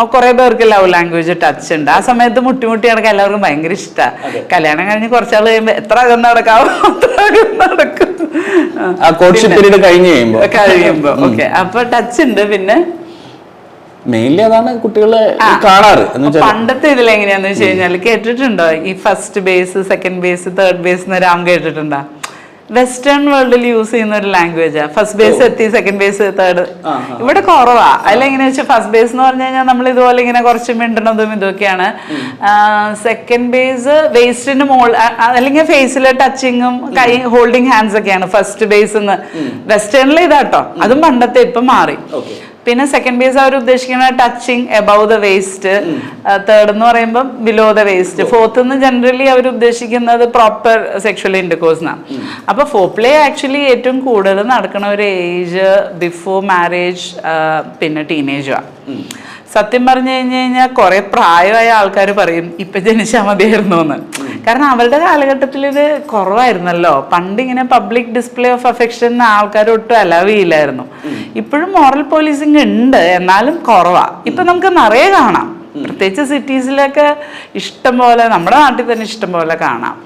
കുറെ പേർക്ക് love language touch ഉണ്ട്. ആ സമയത്ത് മുട്ടി നടക്കാൻ എല്ലാവർക്കും ഭയങ്കര ഇഷ്ടമാണ്. കല്യാണം കഴിഞ്ഞ് കുറച്ചാൾ കഴിയുമ്പോൾ എത്ര അകന്ന് നടക്കാവോ അത്ര അകന്ന് നടക്കും കഴിയുമ്പോ. ഓക്കെ, അപ്പൊ ടച്ച് ഉണ്ട്. പിന്നെ മെയിൻലി അതാണ് കുട്ടികളെ കാണാറ്. പണ്ടത്തെ ഇതിൽ എങ്ങനെയാന്ന് വെച്ച് കഴിഞ്ഞാല് കേട്ടിട്ടുണ്ടോ ഈ first base, second base, third base എന്ന് രാം കേട്ടിട്ടുണ്ടോ? വെസ്റ്റേൺ വേൾഡിൽ യൂസ് ചെയ്യുന്ന ഒരു ലാംഗ്വേജാ. ഫസ്റ്റ് ബേസ് എത്തി, സെക്കൻഡ് ബേസ്, തേർഡ്. ഇവിടെ കുറവാ. അതിലെങ്ങനെയാ വെച്ചാൽ ഫസ്റ്റ് ബേസ് എന്ന് പറഞ്ഞു കഴിഞ്ഞാൽ നമ്മൾ ഇതുപോലെ ഇങ്ങനെ കുറച്ച് മിണ്ടണതും ഇതൊക്കെയാണ്. സെക്കൻഡ് ബേസ് വേസ്റ്റിന് മോൾ അല്ലെങ്കിൽ ഫേസിലെ ടച്ചിങ്ങും കൈ ഹോൾഡിങ് ഹാൻഡ്സ് ഒക്കെയാണ് ഫസ്റ്റ് ബേസ് എന്ന്. വെസ്റ്റേണിൽ ഇതാട്ടോ, അതും പണ്ടത്തെ ഇപ്പം മാറി. പിന്നെ സെക്കൻഡ് ബേസ് അവർ ഉദ്ദേശിക്കുന്ന touching above the waste, third എന്ന് പറയുമ്പോൾ ബിലോ ദ വേസ്റ്റ്, ഫോർത്ത് എന്ന് ജനറലി അവർ ഉദ്ദേശിക്കുന്നത് പ്രോപ്പർ സെക്ഷൽ ഇന്റർകോഴ്സ് എന്നാണ്. അപ്പൊ ഫോർപ്ലേ ആക്ച്വലി ഏറ്റവും കൂടുതൽ നടക്കുന്ന ഒരു ഏജ് ബിഫോർ മാരേജ്, പിന്നെ ടീനേജാണ്. സത്യം പറഞ്ഞു കഴിഞ്ഞാൽ കുറെ പ്രായമായ ആൾക്കാർ പറയും ഇപ്പൊ ജനിച്ചാൽ മതിയായിരുന്നു എന്ന്. കാരണം അവരുടെ കാലഘട്ടത്തിൽ ഇത് കുറവായിരുന്നല്ലോ. പണ്ട് ഇങ്ങനെ പബ്ലിക് ഡിസ്പ്ലേ ഓഫ് അഫെക്ഷൻ ആൾക്കാർ ഒട്ടും അലൗ ചെയ്യില്ലായിരുന്നു. ഇപ്പോഴും മോറൽ പോലീസിങ് ഉണ്ട്, എന്നാലും കുറവാ. ഇപ്പൊ നമുക്ക് നിറയെ കാണാം, പ്രത്യേകിച്ച് സിറ്റീസിലൊക്കെ ഇഷ്ടം പോലെ, നമ്മുടെ നാട്ടിൽ തന്നെ ഇഷ്ടം പോലെ കാണാം.